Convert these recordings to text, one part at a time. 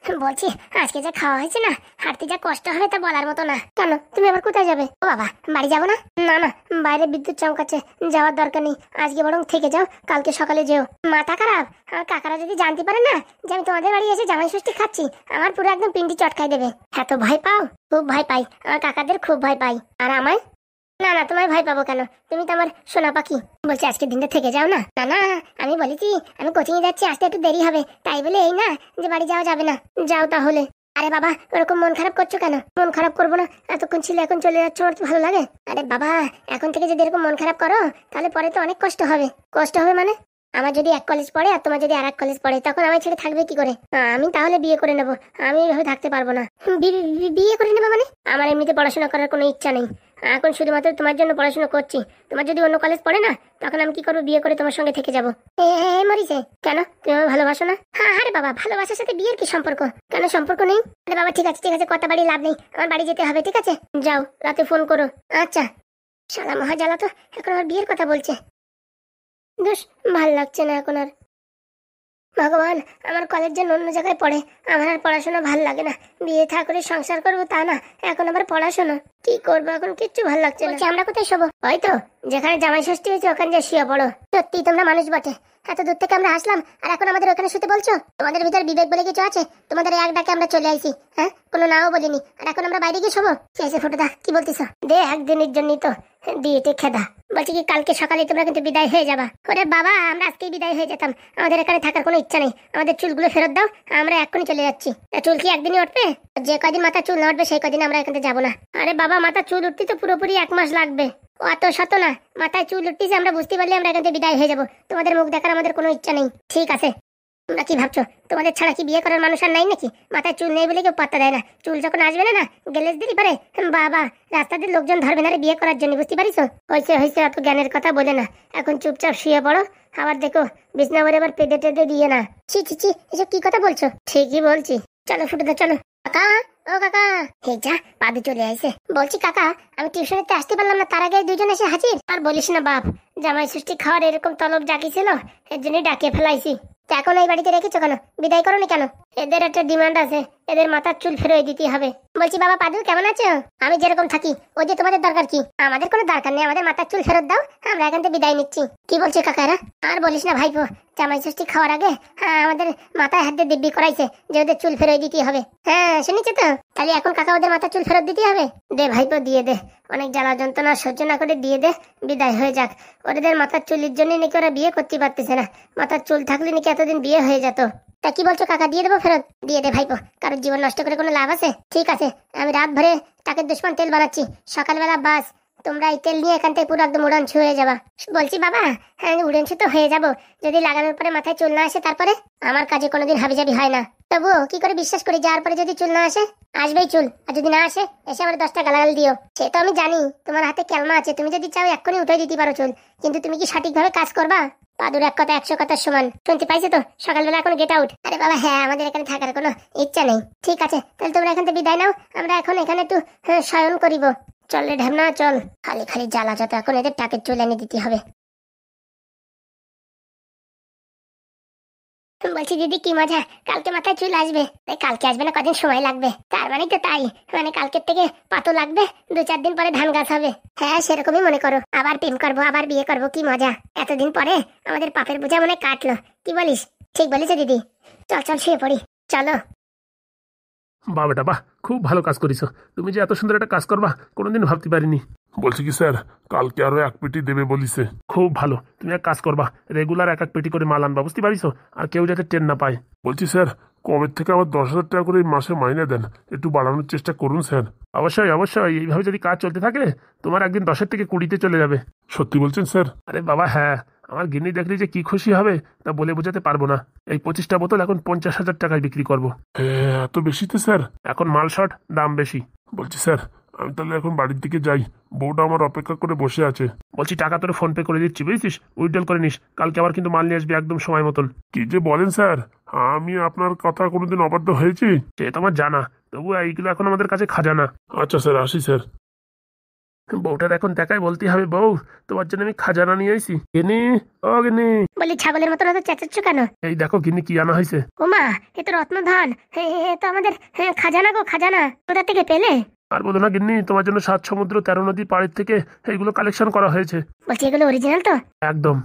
বলছি আজকে যা খাওয়া হয়েছে না, হাঁটতে যা কষ্ট হবে তা বলার মতো না। কেন, তুমি আবার কোথায় যাবে? ও বাবা, বাড়ি যাবো না? না না, বাইরে বিদ্যুৎ চমকাচ্ছে, যাওয়ার দরকার নেই। আজকে বরং থেকে যাও, কালকে সকালে যেও। মাথা খারাপ? আমার কাকারা যদি জানতে পারে না যে আমি তোমাদের বাড়ি এসে জামাই ষষ্ঠী খাচ্ছি, আমার পুরো একদম পিন্ডি চটকাই দেবে। এত ভয় পাও? খুব ভয় পাই, আমার কাকাদের খুব ভয় পাই। আর আমায়? না না, তোমায় ভয় পাবো কেন? তুমি তো আমার সোনা পাখি। বলছি আজকে দিনটা থেকে যাও না। না না, আমি বলেছি আমি কোচিং এ যাচ্ছি, আসতে একটু দেরি হবে, তাই বলে এই না যে বাড়ি যাওয়া যাবে না। যাও তাহলে। আরে বাবা, ওরকম মন খারাপ করছো কেন? মন খারাপ করবো না, এতক্ষণ ছিল এখন চলে যাচ্ছ, আমার তো ভালো লাগে। আরে বাবা, এখন থেকে যদি এরকম মন খারাপ করো তাহলে পরে তো অনেক কষ্ট হবে। কষ্ট হবে মানে? আমার যদি এক কলেজ পড়ে আর তোমার যদি আর এক কলেজ পড়ে, তখন আমার ছেড়ে থাকবে কি করে? আমি তাহলে বিয়ে করে নেবো, আমি এভাবে থাকতে পারবো না। বিয়ে করে নেবো মানে? আমার এমনিতে পড়াশোনা করার কোনো ইচ্ছা নেই, এখন শুধুমাত্র তোমার জন্য পড়াশোনা করছি। তোমার যদি অন্য কলেজ পড়ে না, তখন আমি কি করবো? বিয়ে করে তোমার সঙ্গে থেকে যাবো। মরিছে কেন? তুমি আমায় ভালোবাসো না? হ্যাঁ, আরে বাবা, ভালোবাসার সাথে বিয়ের কি সম্পর্ক? কেন সম্পর্ক নেই? আরে বাবা ঠিক আছে ঠিক আছে, কথা বাড়ি লাভ নেই, আমার বাড়ি যেতে হবে। ঠিক আছে যাও, রাতে ফোন করো। আচ্ছা। শালা মহা জ্বালা তো, এখন আমার বিয়ের কথা বলছে। দোষ, ভাল লাগছে না এখন আর। ভগবান, আমার কলেজ যেন অন্য জায়গায় পড়ে, আমার আর পড়াশোনা ভাল লাগে না। বিয়ে থা করে সংসার করবো তা না, এখন আবার পড়াশোনা। কি করবো এখন, কিচ্ছু ভাল লাগছে না। আমরা কোথায় শোবো? হয়তো যেখানে জামাই ষষ্ঠী হয়েছে ওখানে যা শুয়ে পড়ো। সত্যি তোমরা মানুষ বটে, এত দূর থেকে আমরা আসলাম আর এখন আমাদের ওখানে শুতে বলছো? তোমাদের ভিতর বিবেক বলে কিছু আছে? তোমাদের এক ডাকে আমরা চলে আইছি, হ্যাঁ, কোনো নাও বলিনি, আর এখন আমরা বাইরে গিয়ে শোবো? কি আছে ফুটোদা, কি বলতেছ? দে, একদিনের জন্যই তো দিয়েতে খেদা। বলছি কি কালকে সকালে তোমরা কিন্তু বিদায় হয়ে যাবা। ওরে বাবা, আমরা আজকেই বিদায় হয়ে যেতাম, আমাদের এখানে থাকার কোনো ইচ্ছা নেই। আমাদের চুলগুলো ফেরত দাও, আমরা এক্ষুনি চলে যাচ্ছি। চুল কি একদিনই উঠবে? যে কদিন মাথা চুল না উঠবে সেই কদিন আমরা এখান থেকে যাবো না। আরে বাবা, মাথা চুল উঠতে তো পুরোপুরি 1 মাস লাগবে। অত শত না, মাথায় চুল উঠতেছে আমরা বুঝতে পারলে আমরা এখান থেকে বিদায় হয়ে যাবো। তোমাদের মুখ দেখার আমাদের কোনো ইচ্ছা নেই। ঠিক আছে, তোমরা কি ভাবছো তোমাদের ছাড়া কি বিয়ে করার মানুষ আর নাই নাকি? মাথায় চুল নেই বলে কেউ পাত্তা দেয় না। চুল যখন আসবে না, গেলেজ দিলি পারে বাবা, রাস্তাতে লোকজন ধরবে না রে বিয়ে করার জন্য, বুঝতে পারিস? হয়েছে হয়েছে, অত জ্ঞানের কথা বলে না, এখন চুপচাপ শুয়ে পড়ো। আবার দেখো বিছনা ভরে আবার পেদে টেদে দিয়ে না। ছি ছি ছি, এসব কি কথা বলছো? ঠিকই বলছি, চলো ফুটুদা চলো। কাকা, ও কাকা। হে যা, পাদু চলে আইছে। বলছি কাকা, আমি টিউশনেতে আসতে পারলাম না, তার আগে দুজন এসে হাজির। আর বলিস না বাপ, জামাই ষষ্ঠী খাওয়ার এরকম তলব জাগিছিল, এর জন্য ডাকে ফেলাইছি। তা এখন এই বাড়িতে রেখেছো কেন? বিদায় করোনি কেন? এদের একটা ডিমান্ড আছে, এদের মাথার চুল ফেরত দিতে হবে। বলছি বাবা পাদু, কেমন আছো? আমি যেরকম থাকি ওই যে তোমাদের দরকার কি? আমাদের কোনো দরকার নেই, আমাদের মাথার চুল ফেরত দাও, আমরা এখান থেকে বিদায় নিচ্ছি। কি বলছে কাকারা? আর বলিস না ভাইপো, জামাই ষষ্ঠী খাওয়ার আগে আমাদের মাথায় হাত দিয়ে দিব্যি করাইছে যে ওদের চুল ফেরত দিতে হবে। হ্যাঁ শুনেছি তো, তাহলে এখন কাকা ওদের মাথার চুল ফেরত দিতে হবে? দে ভাইপো দিয়ে দে, অনেক জ্বালা যন্ত্রণা সহ্য না করে দিয়ে দে, বিদায় হয়ে যাক। ওদের মাথার চুলের জন্য নাকি ওরা বিয়ে করতে পারতেছে না, মাথার চুল থাকলে নাকি এতদিন বিয়ে হয়ে যেত। তা কি বলছো কাকা, দিয়ে দেবো ফেরত? দিয়ে দে ভাইপো, কারোর জীবন নষ্ট করে কোনো লাভ আছে? ঠিক আছে, আমি রাত ভরে টাকের দুশ্মন তেল বানাচ্ছি, সকালবেলা বাস তোমরা এই তেল নিয়ে এখান থেকে পুরো একদম উড়ানছু হয়ে যাবা। বলছি বাবা, হ্যাঁ উড়ানছু তো হয়ে যাবো, যদি লাগানোর পরে মাথায় চুল না আসে তারপরে? আমার কাজে কোনোদিন হাবিজাবি হয় না, তবুও কি করে বিশ্বাস করি যাওয়ার পরে যদি চুল না আসে? আসবেই চুল, আর যদি না আসে এসে আমার 10টা গালাগাল দিও। সে তো আমি জানি, তোমার হাতে ক্যালমা আছে, তুমি যদি চাও এক্ষুনি উঠে দিতে পারো চুল, কিন্তু তুমি কি সঠিকভাবে কাজ করবা? পাদুর এক কথা 100 কথার সমান, শুনতে পাইছো তো? সকালবেলা এখন গেট আউট। আরে বাবা হ্যাঁ, আমাদের এখানে থাকার কোনো ইচ্ছা নেই। ঠিক আছে, তাহলে তোমরা এখান থেকে বিদায় নাও, আমরা এখন এখানে একটু শয়ন করিব। চল রে ঢ্যামনা চল, খালি খালি জ্বালা যত, এখন এদের টাকের চুল এনে দিতে হবে। বলছি দিদি কি মজা, কালকে মাথায় চুল আসবে। তাই কালকে আসবে না, কদিন সময় লাগবে। তার মানে তো তাই, মানে কালকের থেকে পাতো লাগবে, 2-4 দিন পরে ধান গাছ হবে। হ্যাঁ সেরকমই মনে করো, আবার প্রেম করবো, আবার বিয়ে করবো, কি মজা। এতদিন পরে আমাদের পাপের বোঝা মনে কাটলো। কি বলিস? ঠিক বলেছে দিদি, চল চল শুয়ে পড়ি, চলো। বাহ বেটা বাহ, খুব ভালো কাজ করেছো। তুমি যে এত সুন্দর একটা কাজ করবা কোনোদিন ভাবতে পারিনি। বলছি কি স্যার, কালকে আরো 1 পেটি দেবে বলিছে। খুব ভালো, তুমি এক কাজ করবা, রেগুলার 1-1 পেটি করে মাল আনবা, বুঝতে পারিছো? আর কেউ যাতে টেন না পায়। বলছি স্যার, কবে থেকে আবার 10,000 টাকা করে মাসে মাইনে দেন, একটু বাড়ানোর চেষ্টা করুন স্যার। অবশ্যই অবশ্যই, এইভাবে যদি কাজ চলতে থাকে তোমার একদিন 10-এর থেকে 20-তে চলে যাবে। সত্যি বলছেন স্যার? আরে বাবা হ্যাঁ, আমার গিন্নি দেখলি যে কি খুশি হবে তা বলে বোঝাতে পারবো না। এই 25টা বোতল এখন 50,000 টাকায় বিক্রি করব। হ্যাঁ এত বেশিতে স্যার? এখন মাল শর্ট, দাম বেশি। বলছি স্যার, আমি তাহলে এখন বাড়ির দিকে যাই, বউটা আমার অপেক্ষা করে বসে আছে। বলছি টাকা তোর ফোন পে করে দিচ্ছি, বুঝছিস? উইথড্রল করে নিস, কালকে আবার কিন্তু মাল নিয়ে আসবি একদম সময় মতন। কি যে বলেন স্যার, আমি আপনার কথা কোনোদিন অবাধ্য হয়েছি? সে তোমার জানা, তবু এইগুলো এখন আমাদের কাছে খাজানা। আচ্ছা স্যার, আসি স্যার। বউটার এখন দেখাই বলতে হবে, বউ তোমার জন্য আমি খাজানা নিয়ে আইছি। গিনি, ও গিনি, বলি ছাগলের মতো তো চেঁচাচ্ছ কেন? এই দেখো গিনি কি আনা হয়েছে। ওমা, এ তো রত্নধন, এ তো আমাদের খাজানা গো, খাজানা। কোথা থেকে পেলে? আর বলো না গিন্নি, তোমার জন্য 7 সমুদ্র 13 নদী পাড়ের থেকে এইগুলো কালেকশন করা হয়েছে। বলছি এগুলো অরিজিনাল তো? একদম।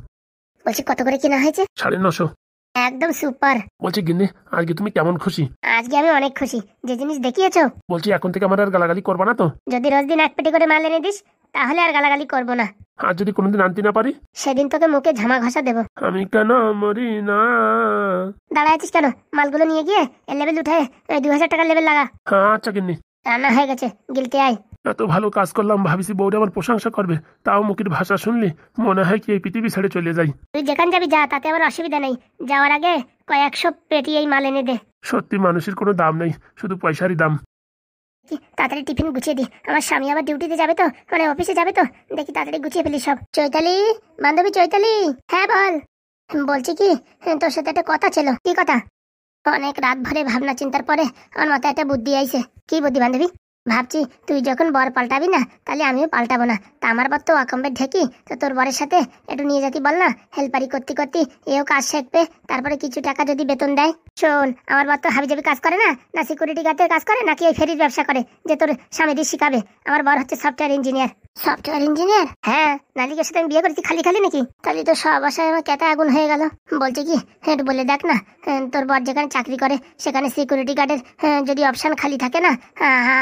বলছি কত করে কিনা হয়েছে? 950। একদম সুপার। বলছি গিন্নি, আজকে তুমি কেমন খুশি? আজকে আমি অনেক খুশি, যে জিনিস দেখিয়েছো। বলছি এখন থেকে আমার আর গালাগালি করবা না তো? যদি রোজ দিন এক পেটি করে মাল এনে দিস তাহলে আর গালাগালি করবো না। আর যদি কোনোদিন আনতে না পারি? সেদিন তোকে মুখে ঝামা ঘষা দেবো। আমি কেন মরি না? দাঁড়ায় আছিস কেন? মালগুলো নিয়ে গিয়ে এর লেভেল উঠে 2000 টাকার লেভেল লাগা। হ্যাঁ আচ্ছা গিন্নি। রান্না হয়ে গেছে, গিলতে আয়। এত ভালো কাজ করলাম, ভাবিছি বউটা আমার প্রশংসা করবে, তাও মুখের ভাষা শুনলি মনে হয় কি এই পৃথিবী ছেড়ে চলে যাই। তুই যেখান যাবি যা, তাতে আমার অসুবিধা নেই। যাওয়ার আগে কয়েকশো পেটি এই মাল এনে দে। সত্যি মানুষের কোনো দাম নেই, শুধু পয়সারই দাম। তাড়াতাড়ি টিফিন গুছিয়ে দি, আমার স্বামী আবার ডিউটিতে যাবে তো, মানে অফিসে যাবে তো। দেখি তাড়াতাড়ি গুছিয়ে ফেলি সব। চৈতালি, বান্ধবী চৈতালি। হ্যাঁ বল। বলছি কি, তোর সাথে একটা কথা ছিল। কি কথা? অনেক রাত ভরে ভাবনা চিন্তার পরে আমার মাথায় একটা বুদ্ধি আইছে। কি বুদ্ধি বান্ধবী? ভাবছি তুই যখন বর পাল্টাবি না, তাহলে আমিও পাল্টাবো না। তা আমার বর তো অকম্পের ঢেকি, তো তোর বরের সাথে একটু নিয়ে যেতে বল না। হেল্পারি করতে করতে এও কাজ শিখবে, তারপরে কিছু টাকা যদি বেতন দেয়। শোন, আমার বর তো হাবিজাবি কাজ করে না, না সিকিউরিটি গার্ডের কাজ করে, নাকি ওই ফেরির ব্যবসা করে যে তোর স্বামীদের শিখাবে। আমার বর হচ্ছে সফটওয়্যার ইঞ্জিনিয়ার। Software engineer? হ্যাঁ, নালিকের সাথে আমি বিয়ে করেছি খালি খালি নাকি? তাহলে তো সব আশায় আমার কেতা আগুন হয়ে গেল। বলছি কি, একটু বলে দেখ না, তোর বর যেখানে চাকরি করে সেখানে সিকিউরিটি গার্ডের যদি অপশন খালি থাকে না,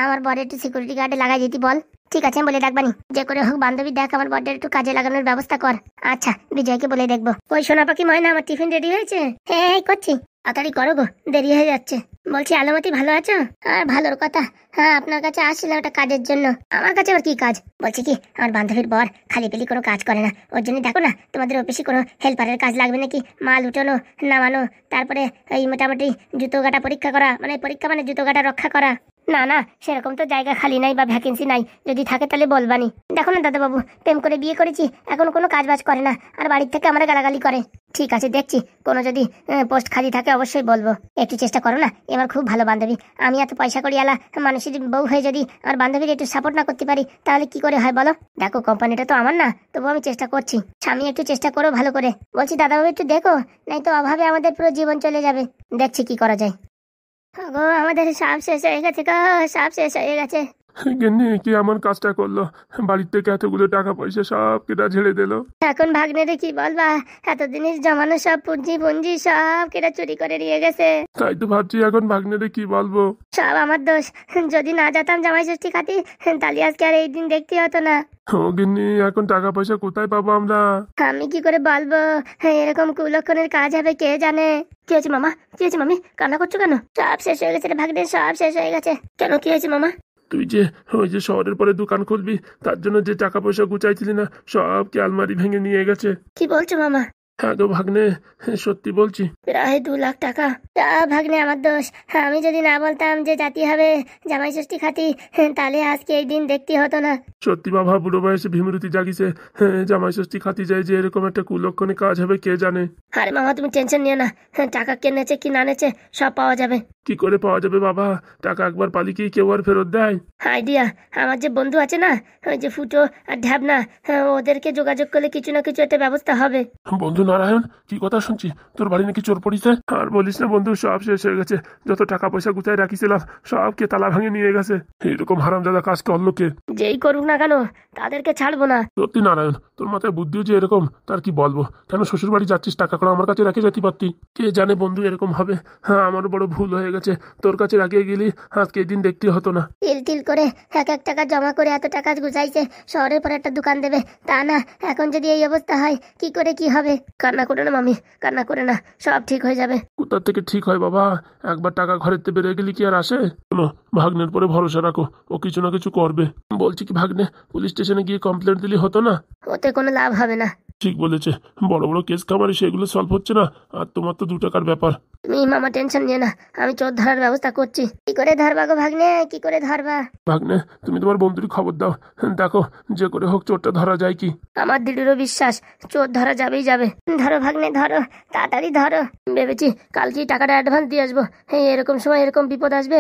আমার বর একটু সিকিউরিটি গার্ডে লাগাই দিতি বল। ঠিক আছে, আমি বলে ডাকবানি। যে করে হোক বান্ধবী দেখ, আমার বরদের একটু কাজে লাগানোর ব্যবস্থা কর। আচ্ছা, বিজয়কে বলে দেখবো। ওই সোনা পাখি ময়না, আমার টিফিন রেডি হয়েছে? হ্যাঁ হ্যাঁ করছি, তাড়াতাড়ি করো গো, দেরি হয়ে যাচ্ছে। বলছি আলমতি ভালো আছো? আর ভালোর কথা। হ্যাঁ, আপনার কাছে আসছিলাম একটা কাজের জন্য। আমার কাছে আবার কি কাজ? বলছি কি, আমার বান্ধবীর বর খালি পেলি কোনো কাজ করে না, ওর জন্য দেখো না তোমাদের অফিসে কোনো হেল্পারের কাজ লাগবে নাকি? মাল উঠানো, নামানো, তারপরে এই মোটামুটি জুতো কাটা পরীক্ষা করা, মানে পরীক্ষা মানে জুতো কাটা রক্ষা করা। না না, সেরকম তো জায়গা খালি নাই বা ভ্যাকেন্সি নাই, যদি থাকে তাহলে বলবানি। দেখো না দাদাবাবু, প্রেম করে বিয়ে করেছি, এখন কোনো কাজ বাজ করে না, আর বাড়ির থেকে আমরা গালাগালি করে। ঠিক আছে, দেখছি কোনো যদি পোস্ট খালি থাকে অবশ্যই বলবো। একটু চেষ্টা করো না, আমার খুব ভালো বান্ধবী। আমি এত পয়সা করি আলা মানুষের বউ হয়ে যদি আমার বান্ধবীর একটু সাপোর্ট না করতে পারি তাহলে কি করে হয় বলো? দেখো কোম্পানিটা তো আমার না, তবু আমি চেষ্টা করছি। স্বামী একটু চেষ্টা করো ভালো করে। বলছি দাদাবাবু একটু দেখো, নাই তো অভাবে আমাদের পুরো জীবন চলে যাবে। দেখছি কি করা যায়। গো, আমাদের সব শেষ হয়ে গেছে গো, সব শেষ হয়ে গেছে। গিন্নি কি এমন কাজটা করলো? বাড়ির থেকে এতগুলো টাকা পয়সা সব কেটা ঝেড়ে দিল। এখন ভাগ্নেরে কি বলবা, এতদিনের জমানো সব পুঁজি পুঞ্জি সব কেটে চুরি করে নিয়ে গেছে। তাই তো ভাবছি এখন ভাগ্নেরে কি বলবো। সব আমার দোষ। যদি না যেতাম জামাই ষষ্ঠী খাতি, তাহলে আজকে আর এই দিন দেখতে হতো না। ও গিন্নি, এখন টাকা পয়সা কোথায় পাবো আমরা? আমি কি করে বলবো? এরকম কুলক্ষণের কাজ হবে কে জানে। কি হয়েছে মামা? কি হয়েছে মামি? কান্না করছো কেন? সব শেষ হয়ে গেছে রে ভাগ্নে, সব শেষ হয়ে গেছে। কেন, কি হয়েছে মামা? তুই যে ওই যে শহরের পরে দোকান খুলবি, তার জন্য যে টাকা পয়সা গুচাইছিলি না, সব কি আলমারি ভেঙে নিয়ে গেছে। কি বলছো মামা? হ্যাঁ গো ভাগ্নে, সত্যি বলছি। প্রায় 2 লাখ টাকা। ভাগ্নে আমার দোষ। আমি যদি না বলতাম যে জাতি হবে জামাই ষষ্ঠী খাতি, তাহলে আজকে এই দিন দেখতে হতো না। সত্যি বাবা, বুড়ো বয়সে ভীমরতি জাগিছে। জামাই ষষ্ঠী খাতি যায় যে এরকম একটা কুলক্ষণে কাজ হবে কে জানে। আরে মামা তুমি টেনশন নিও না, টাকা কে নেছে কি না নেছে সব পাওয়া যাবে। কি করে পাওয়া যাবে বাবা? টাকা একবার পালি কি কেউ আর ফেরত দেয়? আইডিয়া, আমার যে বন্ধু আছে না, ওই যে ফুটো আর ঢ্যাবনা, ওদেরকে যোগাযোগ করলে কিছু না কিছু একটা ব্যবস্থা হবে। বন্ধু নারায়ণ, কি কথা শুনছি, তোর বাড়ি নাকি চোর পড়িছে? আর বলিস না বন্ধু, সব শেষ হয়ে গেছে। যত টাকা পয়সা গুছাই রাখিছিলাম সব কে তালা ভাঙে নিয়ে গেছে। এরকম হারামজাদা কাজ করলো কে? যেই করুক না কেন, তাদেরকে ছাড়বো না। সত্যি নারায়ণ, তোর মাথায় বুদ্ধিও যে এরকম, তার কি বলবো। কেন শ্বশুর বাড়ি যাচ্ছিস, টাকা করে আমার কাছে রাখে যেতে পারতি। কে জানে বন্ধু এরকম হবে। হ্যাঁ, আমারও বড় ভুল হয়ে গেছে, তোর কাছে রাখিয়ে গেলি আজকে এই দিন দেখতে হতো না। তিল তিল করে 1 টাকা জমা করে এত টাকা গুছাইছে, শহরের পর একটা দোকান দেবে, তা না এখন যদি এই অবস্থা হয় কি করে কি হবে? কান্না করে না মামি, কান্না করে না, সব ঠিক হয়ে যাবে। কোথার থেকে ঠিক হয় বাবা? একবার টাকা ঘরের থেকে বেরিয়ে গেলি কি আর আসে? শোনো, ভাগ্নের পরে ভরসা রাখো, ও কিছু না কিছু করবে। বলছি কি ভাগ্নে, পুলিশ স্টেশনে গিয়ে কমপ্লেন্ট দিলি হতো না? ওতে কোনো লাভ হবে না। ঠিক বলেছে, বড় বড় কেস কামারি সেগুলো সলভ হচ্ছে না, আর তোমার তো 2 টাকার ব্যাপার। তুমি মামা টেনশন নিয়ে না, আমি চোর ধরার ব্যবস্থা করছি। কি করে ধরবা গো ভাগ্নে, কি করে ধরবা? ভাগ্নে তুমি তোমার বন্ধুর খবর দাও, দেখো যে করে হোক চোরটা ধরা যায় কি। আমার দৃঢ় বিশ্বাস চোর ধরা যাবেই যাবে। ধরো ভাগ্নে ধরো, তাড়াতাড়ি ধরো। ভেবেছি কালকেই টাকাটা অ্যাডভান্স দিয়ে আসবো, এরকম সময় এরকম বিপদ আসবে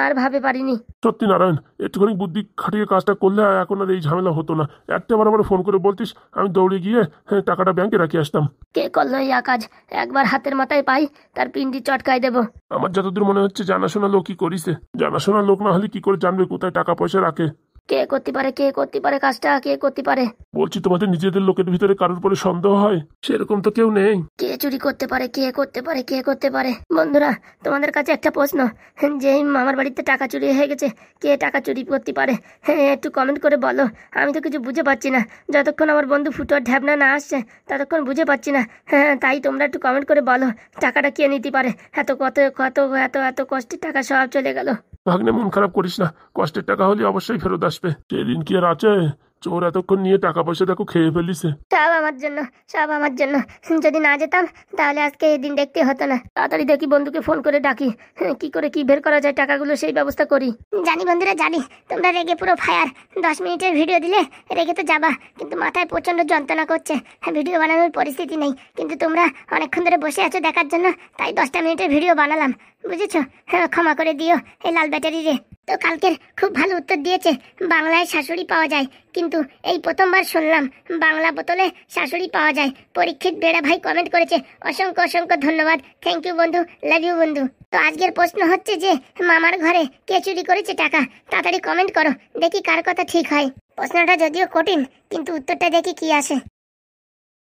আর ভাবে পারিনি। সত্যি নারায়ণ, একটুখানি বুদ্ধি খাটিয়ে কাজটা করলে এখন আর এই ঝামেলা হতো না। একটা বার আমার ফোন করে বলতিস, আমি দৌড়ে গিয়ে টাকাটা ব্যাংকে রাখি আসতাম। কে করলো এই কাজ? একবার হাতের মাথায় পাই তার পিন্ডি চটকাই দেবো। আমার যতদূর মনে হচ্ছে জানাশোনা লোকই করিছে। জানাশোনা লোক না হলে কি করে জানবে কোথায় টাকা পয়সা রাখে? কে করতে পারে, কে করতে পারে কাজটা, কে করতে পারে? বলছি তোমাদের নিজেদের লোকের ভিতরে কারোর পরে সন্দেহ হয়? সেরকম তো কেউ নেই। কে চুরি করতে পারে, কে করতে পারে, কে করতে পারে? বন্ধুরা, তোমাদের কাছে একটা প্রশ্ন, যে মামার বাড়িতে টাকা চুরি হয়ে গেছে, কে টাকা চুরি করতে পারে? একটু কমেন্ট করে বলো। আমি তো কিছু বুঝে পাচ্ছি না, যতক্ষণ আমার বন্ধু ফুটোর ঢ্যাবনা না আসছে ততক্ষণ বুঝে পাচ্ছি না। তাই তোমরা একটু কমেন্ট করে বলো, টাকাটা কে নিতে পারে? এত কত কত এত এত কষ্টের টাকা সব চলে গেল। ভাগ্নে মন খারাপ করিস না, কষ্টের টাকা হলে অবশ্যই ফেরত আসবে। সেদিন কি আর আছে? চোর এতক্ষণ নিয়ে টাকা পয়সা দেখো খেয়ে ফেলিছে। সব আমার জন্য, সব আমার জন্য। যদি না যেতাম তাহলে আজকে এই দিন দেখতে হতো না। তাড়াতাড়ি দেখি বন্ধুকে ফোন করে ডাকি, কি করে কি বের করা যায় টাকাগুলো সেই ব্যবস্থা করি। জানি বন্ধুরা জানি, তোমরা রেগে পুরো ফায়ার। 10 মিনিটের ভিডিও দিলে রেগে তো যাবা, কিন্তু মাথায় প্রচন্ড যন্ত্রণা করছে। ভিডিও বানানোর পরিস্থিতি নেই, কিন্তু তোমরা অনেকক্ষণ ধরে বসে আছো দেখার জন্য, তাই 10টা মিনিটের ভিডিও বানালাম, বুঝেছো? ক্ষমা করে দিও এই লাল ব্যাটারি রে। তো কালকের খুব ভালো উত্তর দিয়েছে, বাংলায় শাশুড়ি পাওয়া যায়, কিন্তু এই প্রথমবার শুনলাম বাংলা বোতলে শাশুড়ি পাওয়া যায়। পরীক্ষিত বেড়া ভাই কমেন্ট করেছে, অসংখ্য অসংখ্য ধন্যবাদ, থ্যাংক ইউ বন্ধু, লাভ ইউ বন্ধু। তো আজকের প্রশ্ন হচ্ছে যে মামার ঘরে কে চুরি করেছে টাকা? তাড়াতাড়ি কমেন্ট করো, দেখি কার কথা ঠিক হয়। প্রশ্নটা যদিও কঠিন, কিন্তু উত্তরটা দেখি কি আসে।